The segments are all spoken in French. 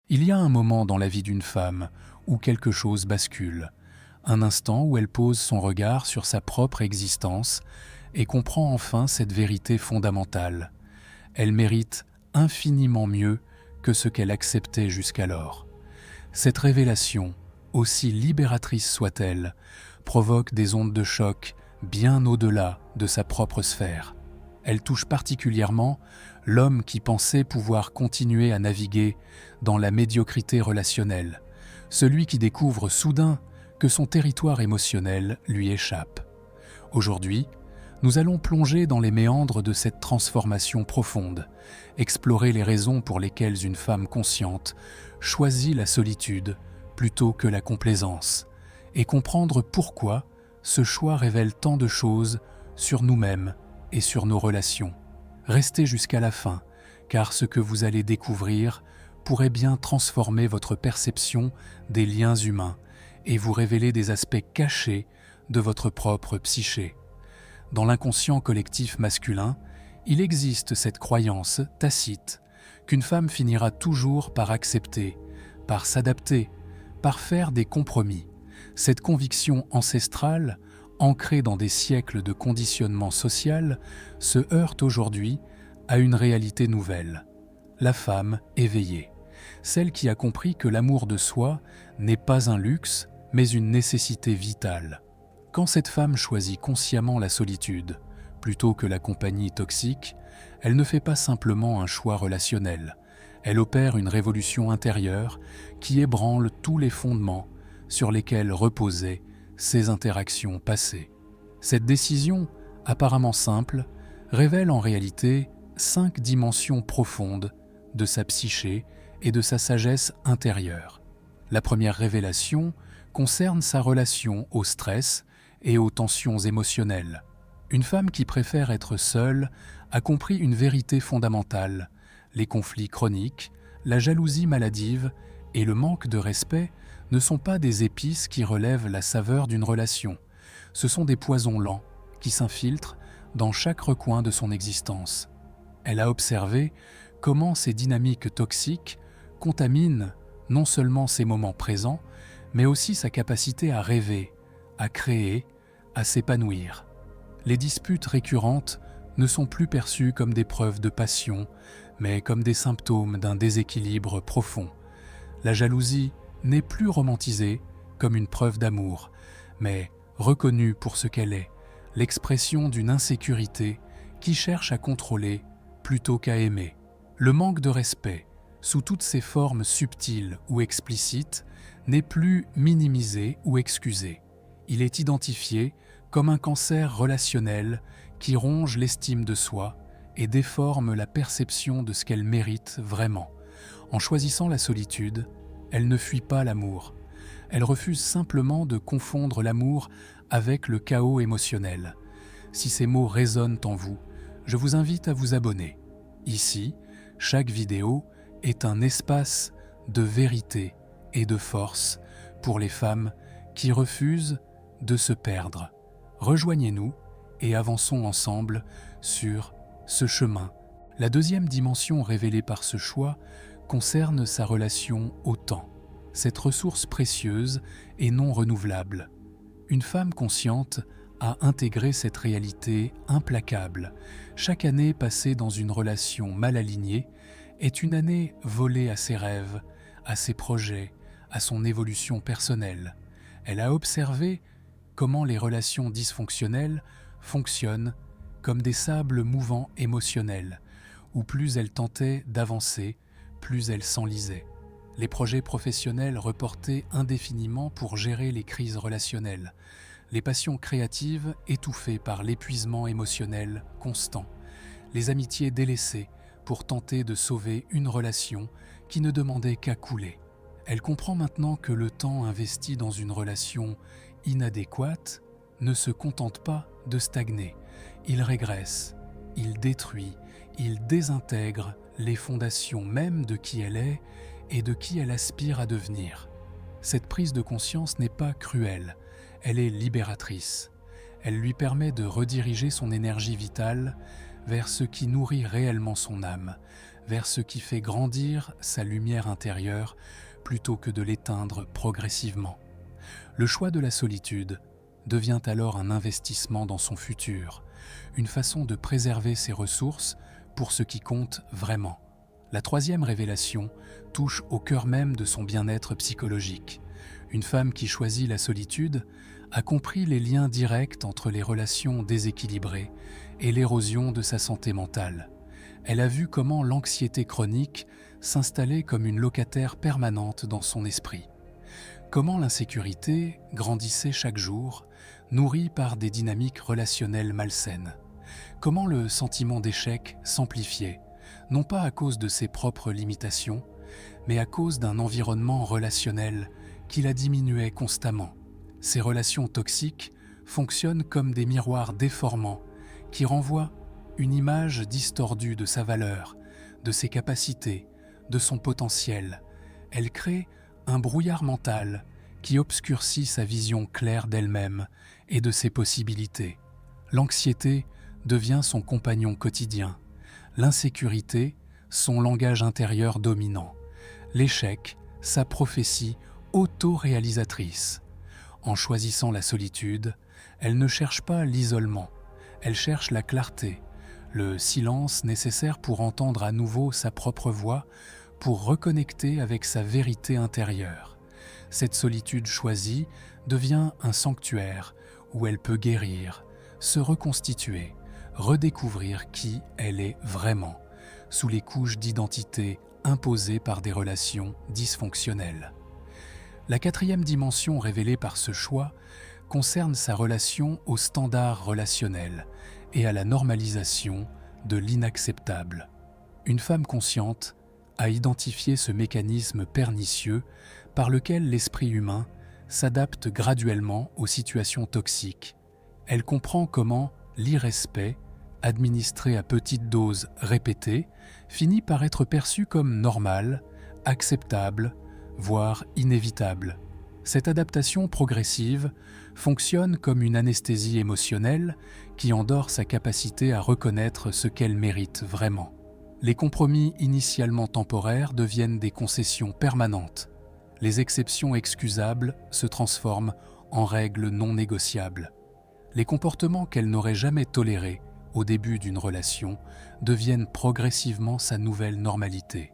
Il y a un moment dans la vie d'une femme où quelque chose bascule, un instant où elle pose son regard sur sa propre existence et comprend enfin cette vérité fondamentale. Elle mérite infiniment mieux que ce qu'elle acceptait jusqu'alors. Cette révélation, aussi libératrice soit-elle, provoque des ondes de choc bien au-delà de sa propre sphère. Elle touche particulièrement l'homme qui pensait pouvoir continuer à naviguer dans la médiocrité relationnelle, celui qui découvre soudain que son territoire émotionnel lui échappe. Aujourd'hui, nous allons plonger dans les méandres de cette transformation profonde, explorer les raisons pour lesquelles une femme consciente choisit la solitude plutôt que la complaisance, et comprendre pourquoi ce choix révèle tant de choses sur nous-mêmes et sur nos relations. Restez jusqu'à la fin, car ce que vous allez découvrir pourrait bien transformer votre perception des liens humains et vous révéler des aspects cachés de votre propre psyché. Dans l'inconscient collectif masculin, il existe cette croyance tacite qu'une femme finira toujours par accepter, par s'adapter, par faire des compromis. Cette conviction ancestrale, ancrée dans des siècles de conditionnement social, se heurte aujourd'hui à une réalité nouvelle. La femme éveillée, celle qui a compris que l'amour de soi n'est pas un luxe, mais une nécessité vitale. Quand cette femme choisit consciemment la solitude, plutôt que la compagnie toxique, elle ne fait pas simplement un choix relationnel. Elle opère une révolution intérieure qui ébranle tous les fondements sur lesquels reposaient ses interactions passées. Cette décision, apparemment simple, révèle en réalité 5 dimensions profondes de sa psyché et de sa sagesse intérieure. La première révélation concerne sa relation au stress et aux tensions émotionnelles. Une femme qui préfère être seule a compris une vérité fondamentale. Les conflits chroniques, la jalousie maladive et le manque de respect ne sont pas des épices qui relèvent la saveur d'une relation. Ce sont des poisons lents qui s'infiltrent dans chaque recoin de son existence. Elle a observé comment ces dynamiques toxiques contaminent non seulement ses moments présents, mais aussi sa capacité à rêver, à créer, à s'épanouir. Les disputes récurrentes ne sont plus perçues comme des preuves de passion, mais comme des symptômes d'un déséquilibre profond. La jalousie n'est plus romantisée comme une preuve d'amour, mais reconnue pour ce qu'elle est, l'expression d'une insécurité qui cherche à contrôler plutôt qu'à aimer. Le manque de respect, sous toutes ses formes subtiles ou explicites, n'est plus minimisé ou excusé. Il est identifié comme un cancer relationnel qui ronge l'estime de soi et déforme la perception de ce qu'elle mérite vraiment. En choisissant la solitude, elle ne fuit pas l'amour. Elle refuse simplement de confondre l'amour avec le chaos émotionnel. Si ces mots résonnent en vous, je vous invite à vous abonner. Ici, chaque vidéo est un espace de vérité et de force pour les femmes qui refusent de se perdre. Rejoignez-nous et avançons ensemble sur ce chemin. La deuxième dimension révélée par ce choix concerne sa relation au temps, cette ressource précieuse et non renouvelable. Une femme consciente a intégré cette réalité implacable. Chaque année passée dans une relation mal alignée est une année volée à ses rêves, à ses projets, à son évolution personnelle. Elle a observé comment les relations dysfonctionnelles fonctionnent comme des sables mouvants émotionnels, où plus elle tentait d'avancer, plus elle s'enlisait. Les projets professionnels reportés indéfiniment pour gérer les crises relationnelles, les passions créatives étouffées par l'épuisement émotionnel constant, les amitiés délaissées pour tenter de sauver une relation qui ne demandait qu'à couler. Elle comprend maintenant que le temps investi dans une relation inadéquate ne se contente pas de stagner. Il régresse, il détruit, il désintègre les fondations même de qui elle est et de qui elle aspire à devenir. Cette prise de conscience n'est pas cruelle, elle est libératrice. Elle lui permet de rediriger son énergie vitale vers ce qui nourrit réellement son âme, vers ce qui fait grandir sa lumière intérieure plutôt que de l'éteindre progressivement. Le choix de la solitude devient alors un investissement dans son futur, une façon de préserver ses ressources pour ce qui compte vraiment. La troisième révélation touche au cœur même de son bien-être psychologique. Une femme qui choisit la solitude a compris les liens directs entre les relations déséquilibrées et l'érosion de sa santé mentale. Elle a vu comment l'anxiété chronique s'installait comme une locataire permanente dans son esprit. Comment l'insécurité grandissait chaque jour, nourrie par des dynamiques relationnelles malsaines. Comment le sentiment d'échec s'amplifiait, non pas à cause de ses propres limitations, mais à cause d'un environnement relationnel qui la diminuait constamment. Ces relations toxiques fonctionnent comme des miroirs déformants qui renvoient une image distordue de sa valeur, de ses capacités, de son potentiel. Elles créent un brouillard mental qui obscurcit sa vision claire d'elle-même et de ses possibilités. L'anxiété devient son compagnon quotidien, l'insécurité son langage intérieur dominant, l'échec sa prophétie auto-réalisatrice. En choisissant la solitude, elle ne cherche pas l'isolement, elle cherche la clarté, le silence nécessaire pour entendre à nouveau sa propre voix, pour reconnecter avec sa vérité intérieure. Cette solitude choisie devient un sanctuaire où elle peut guérir, se reconstituer, redécouvrir qui elle est vraiment, sous les couches d'identité imposées par des relations dysfonctionnelles. La quatrième dimension révélée par ce choix concerne sa relation aux standards relationnels et à la normalisation de l'inacceptable. Une femme consciente a identifié ce mécanisme pernicieux par lequel l'esprit humain s'adapte graduellement aux situations toxiques. Elle comprend comment l'irrespect, administré à petites doses répétées, finit par être perçu comme normal, acceptable, voire inévitable. Cette adaptation progressive fonctionne comme une anesthésie émotionnelle qui endort sa capacité à reconnaître ce qu'elle mérite vraiment. Les compromis initialement temporaires deviennent des concessions permanentes. Les exceptions excusables se transforment en règles non négociables. Les comportements qu'elle n'aurait jamais tolérés au début d'une relation deviennent progressivement sa nouvelle normalité.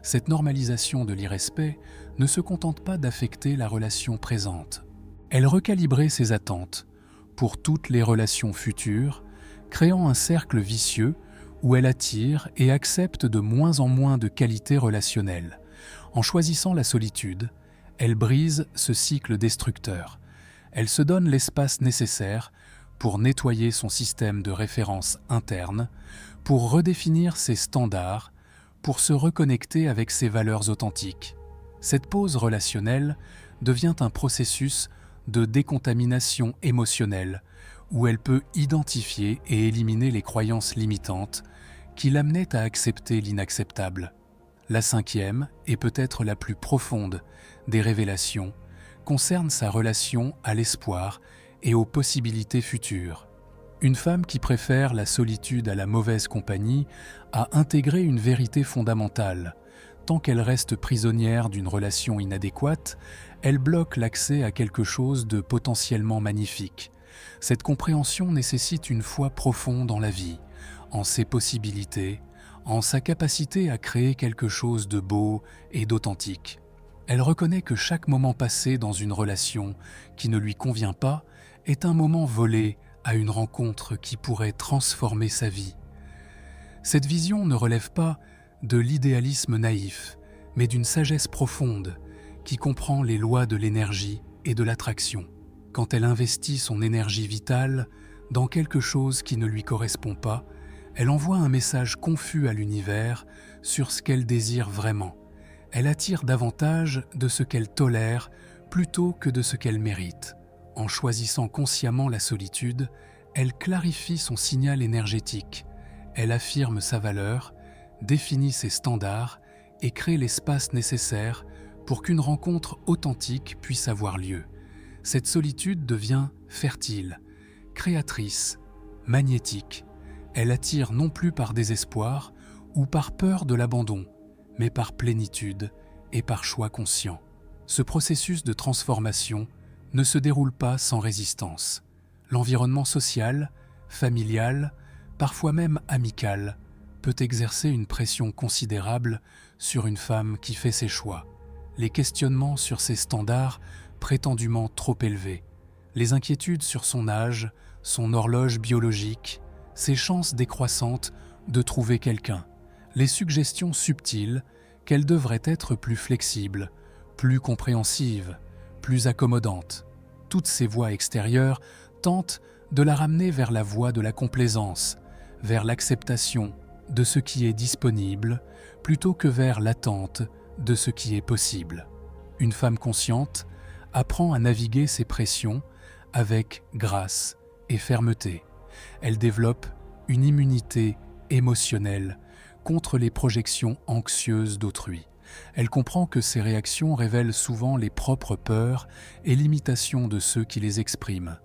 Cette normalisation de l'irrespect ne se contente pas d'affecter la relation présente. Elle recalibrait ses attentes pour toutes les relations futures, créant un cercle vicieux où elle attire et accepte de moins en moins de qualités relationnelles. En choisissant la solitude, elle brise ce cycle destructeur. Elle se donne l'espace nécessaire pour nettoyer son système de référence interne, pour redéfinir ses standards, pour se reconnecter avec ses valeurs authentiques. Cette pause relationnelle devient un processus de décontamination émotionnelle où elle peut identifier et éliminer les croyances limitantes qui l'amenaient à accepter l'inacceptable. La cinquième, et peut-être la plus profonde des révélations, concerne sa relation à l'espoir et aux possibilités futures. Une femme qui préfère la solitude à la mauvaise compagnie a intégré une vérité fondamentale. Tant qu'elle reste prisonnière d'une relation inadéquate, elle bloque l'accès à quelque chose de potentiellement magnifique. Cette compréhension nécessite une foi profonde en la vie, en ses possibilités, en sa capacité à créer quelque chose de beau et d'authentique. Elle reconnaît que chaque moment passé dans une relation qui ne lui convient pas est un moment volé à une rencontre qui pourrait transformer sa vie. Cette vision ne relève pas de l'idéalisme naïf, mais d'une sagesse profonde qui comprend les lois de l'énergie et de l'attraction. Quand elle investit son énergie vitale dans quelque chose qui ne lui correspond pas, elle envoie un message confus à l'univers sur ce qu'elle désire vraiment. Elle attire davantage de ce qu'elle tolère plutôt que de ce qu'elle mérite. En choisissant consciemment la solitude, elle clarifie son signal énergétique. Elle affirme sa valeur, définit ses standards et crée l'espace nécessaire pour qu'une rencontre authentique puisse avoir lieu. Cette solitude devient fertile, créatrice, magnétique. Elle attire non plus par désespoir ou par peur de l'abandon, mais par plénitude et par choix conscient. Ce processus de transformation ne se déroule pas sans résistance. L'environnement social, familial, parfois même amical, peut exercer une pression considérable sur une femme qui fait ses choix. Les questionnements sur ses standards prétendument trop élevés, les inquiétudes sur son âge, son horloge biologique, ses chances décroissantes de trouver quelqu'un, les suggestions subtiles qu'elle devrait être plus flexible, plus compréhensive, plus accommodante. Toutes ces voies extérieures tentent de la ramener vers la voie de la complaisance, vers l'acceptation de ce qui est disponible, plutôt que vers l'attente de ce qui est possible. Une femme consciente apprend à naviguer ces pressions avec grâce et fermeté. Elle développe une immunité émotionnelle contre les projections anxieuses d'autrui. Elle comprend que ces réactions révèlent souvent les propres peurs et limitations de ceux qui les expriment.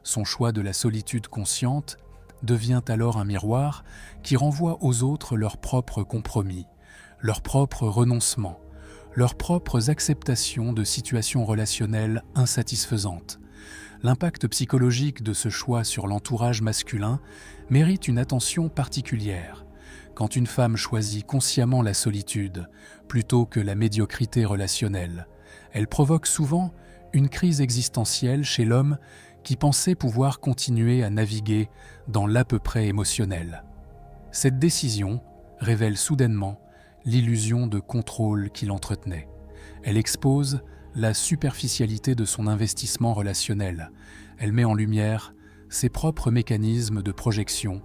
Son choix de la solitude consciente devient alors un miroir qui renvoie aux autres leurs propres compromis, leurs propres renoncements, leurs propres acceptations de situations relationnelles insatisfaisantes. L'impact psychologique de ce choix sur l'entourage masculin mérite une attention particulière. Quand une femme choisit consciemment la solitude plutôt que la médiocrité relationnelle, elle provoque souvent une crise existentielle chez l'homme qui pensait pouvoir continuer à naviguer dans l'à peu près émotionnel. Cette décision révèle soudainement l'illusion de contrôle qu'il entretenait. Elle expose la superficialité de son investissement relationnel. Elle met en lumière ses propres mécanismes de projection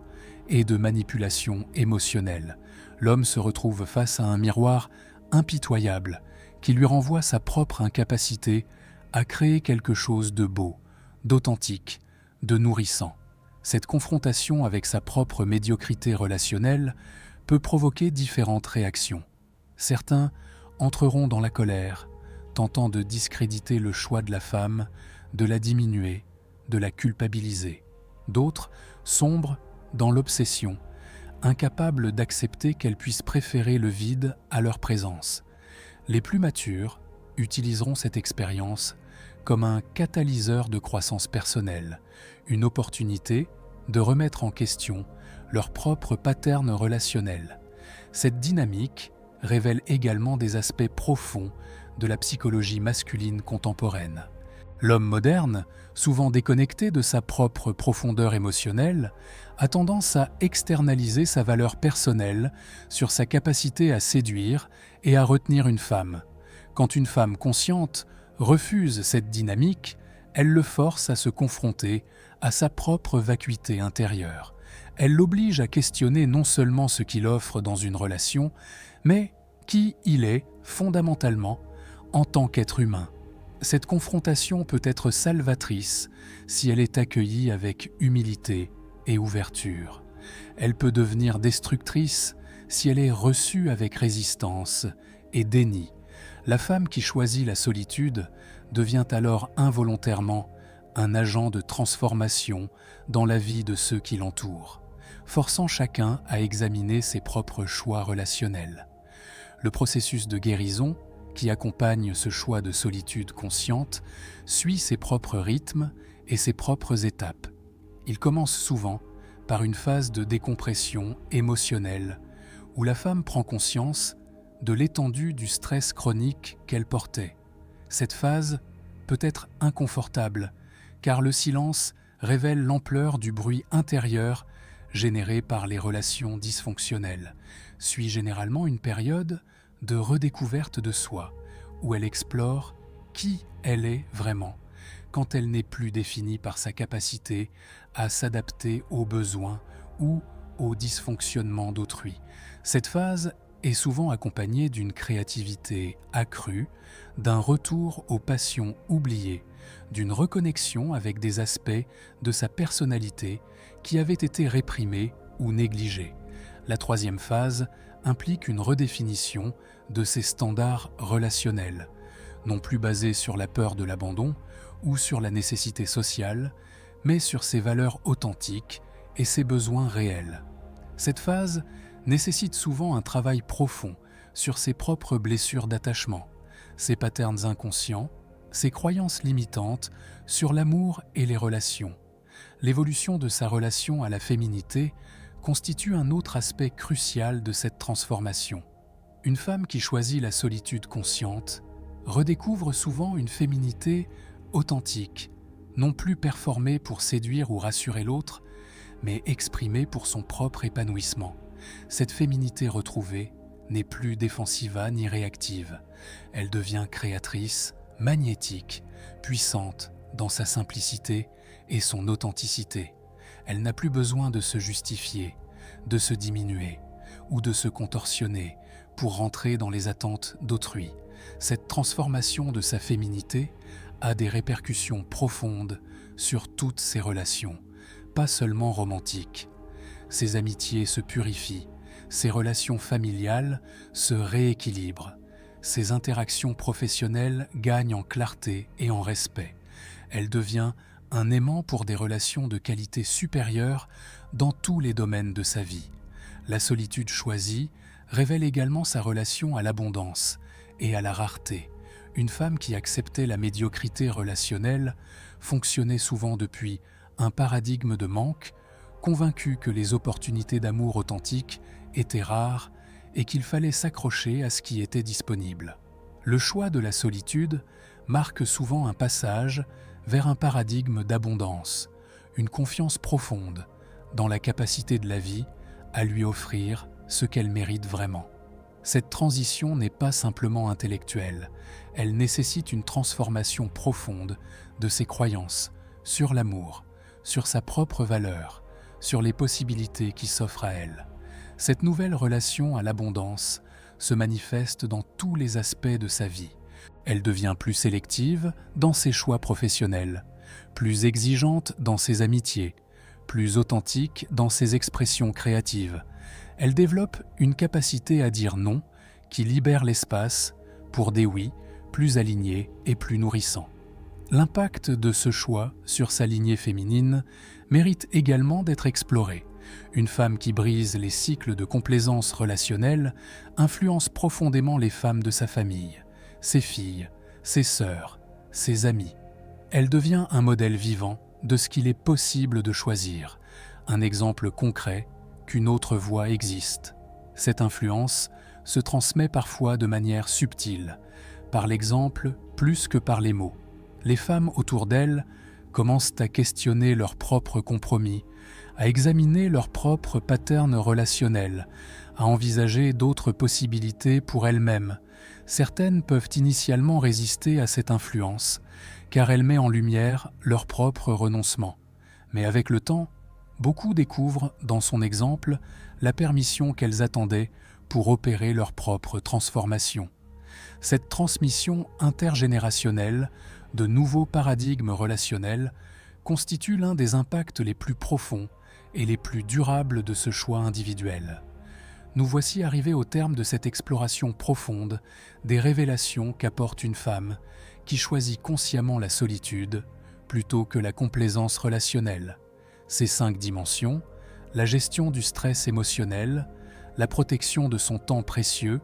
et de manipulation émotionnelle. L'homme se retrouve face à un miroir impitoyable qui lui renvoie sa propre incapacité à créer quelque chose de beau, d'authentique, de nourrissant. Cette confrontation avec sa propre médiocrité relationnelle peut provoquer différentes réactions. Certains entreront dans la colère, tentant de discréditer le choix de la femme, de la diminuer, de la culpabiliser. D'autres sombrent dans l'obsession, incapables d'accepter qu'elle puisse préférer le vide à leur présence. Les plus matures utiliseront cette expérience comme un catalyseur de croissance personnelle, une opportunité de remettre en question leur propre pattern relationnel. Cette dynamique révèle également des aspects profonds de la psychologie masculine contemporaine. L'homme moderne, souvent déconnecté de sa propre profondeur émotionnelle, a tendance à externaliser sa valeur personnelle sur sa capacité à séduire et à retenir une femme. Quand une femme consciente refuse cette dynamique, elle le force à se confronter à sa propre vacuité intérieure. Elle l'oblige à questionner non seulement ce qu'il offre dans une relation, mais qui il est fondamentalement en tant qu'être humain. Cette confrontation peut être salvatrice si elle est accueillie avec humilité et ouverture. Elle peut devenir destructrice si elle est reçue avec résistance et déni. La femme qui choisit la solitude devient alors involontairement un agent de transformation dans la vie de ceux qui l'entourent, forçant chacun à examiner ses propres choix relationnels. Le processus de guérison qui accompagne ce choix de solitude consciente suit ses propres rythmes et ses propres étapes. Il commence souvent par une phase de décompression émotionnelle où la femme prend conscience de l'étendue du stress chronique qu'elle portait. Cette phase peut être inconfortable car le silence révèle l'ampleur du bruit intérieur généré par les relations dysfonctionnelles. Suit généralement une période de redécouverte de soi, où elle explore qui elle est vraiment, quand elle n'est plus définie par sa capacité à s'adapter aux besoins ou aux dysfonctionnements d'autrui. Cette phase est souvent accompagnée d'une créativité accrue, d'un retour aux passions oubliées, d'une reconnexion avec des aspects de sa personnalité qui avaient été réprimés ou négligés. La troisième phase implique une redéfinition de ses standards relationnels, non plus basés sur la peur de l'abandon ou sur la nécessité sociale, mais sur ses valeurs authentiques et ses besoins réels. Cette phase nécessite souvent un travail profond sur ses propres blessures d'attachement, ses patterns inconscients, ses croyances limitantes sur l'amour et les relations. L'évolution de sa relation à la féminité constitue un autre aspect crucial de cette transformation. Une femme qui choisit la solitude consciente redécouvre souvent une féminité authentique, non plus performée pour séduire ou rassurer l'autre, mais exprimée pour son propre épanouissement. Cette féminité retrouvée n'est plus défensiva ni réactive. Elle devient créatrice, magnétique, puissante dans sa simplicité et son authenticité. Elle n'a plus besoin de se justifier, de se diminuer ou de se contorsionner pour rentrer dans les attentes d'autrui. Cette transformation de sa féminité a des répercussions profondes sur toutes ses relations, pas seulement romantiques. Ses amitiés se purifient, ses relations familiales se rééquilibrent, ses interactions professionnelles gagnent en clarté et en respect. Elle devient un aimant pour des relations de qualité supérieure dans tous les domaines de sa vie. La solitude choisie révèle également sa relation à l'abondance et à la rareté. Une femme qui acceptait la médiocrité relationnelle fonctionnait souvent depuis un paradigme de manque, convaincue que les opportunités d'amour authentique étaient rares et qu'il fallait s'accrocher à ce qui était disponible. Le choix de la solitude marque souvent un passage vers un paradigme d'abondance, une confiance profonde dans la capacité de la vie à lui offrir ce qu'elle mérite vraiment. Cette transition n'est pas simplement intellectuelle, elle nécessite une transformation profonde de ses croyances sur l'amour, sur sa propre valeur, sur les possibilités qui s'offrent à elle. Cette nouvelle relation à l'abondance se manifeste dans tous les aspects de sa vie. Elle devient plus sélective dans ses choix professionnels, plus exigeante dans ses amitiés, plus authentique dans ses expressions créatives. Elle développe une capacité à dire non qui libère l'espace pour des oui plus alignés et plus nourrissants. L'impact de ce choix sur sa lignée féminine mérite également d'être exploré. Une femme qui brise les cycles de complaisance relationnelle influence profondément les femmes de sa famille, ses filles, ses sœurs, ses amis. Elle devient un modèle vivant de ce qu'il est possible de choisir, un exemple concret qu'une autre voie existe. Cette influence se transmet parfois de manière subtile, par l'exemple plus que par les mots. Les femmes autour d'elles commencent à questionner leurs propres compromis, à examiner leurs propres patterns relationnels, à envisager d'autres possibilités pour elles-mêmes. Certaines peuvent initialement résister à cette influence, car elle met en lumière leur propre renoncement. Mais avec le temps, beaucoup découvrent, dans son exemple, la permission qu'elles attendaient pour opérer leur propre transformation. Cette transmission intergénérationnelle de nouveaux paradigmes relationnels constitue l'un des impacts les plus profonds et les plus durables de ce choix individuel. Nous voici arrivés au terme de cette exploration profonde des révélations qu'apporte une femme qui choisit consciemment la solitude plutôt que la complaisance relationnelle. Ces 5 dimensions, la gestion du stress émotionnel, la protection de son temps précieux,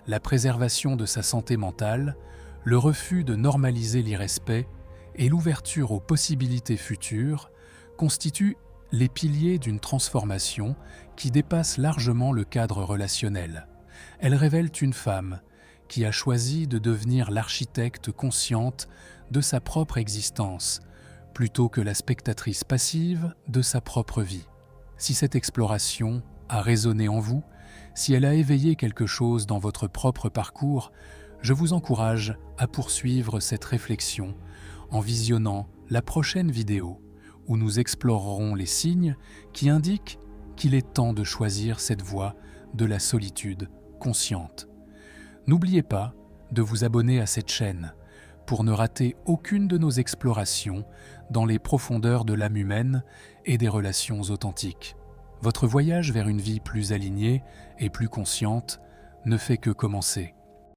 la préservation de sa santé mentale, le refus de normaliser l'irrespect et l'ouverture aux possibilités futures constituent les piliers d'une transformation qui dépasse largement le cadre relationnel. Elles révèlent une femme qui a choisi de devenir l'architecte consciente de sa propre existence, plutôt que la spectatrice passive de sa propre vie. Si cette exploration a résonné en vous, si elle a éveillé quelque chose dans votre propre parcours, je vous encourage à poursuivre cette réflexion en visionnant la prochaine vidéo où nous explorerons les signes qui indiquent qu'il est temps de choisir cette voie de la solitude consciente. N'oubliez pas de vous abonner à cette chaîne pour ne rater aucune de nos explorations dans les profondeurs de l'âme humaine et des relations authentiques. Votre voyage vers une vie plus alignée et plus consciente ne fait que commencer.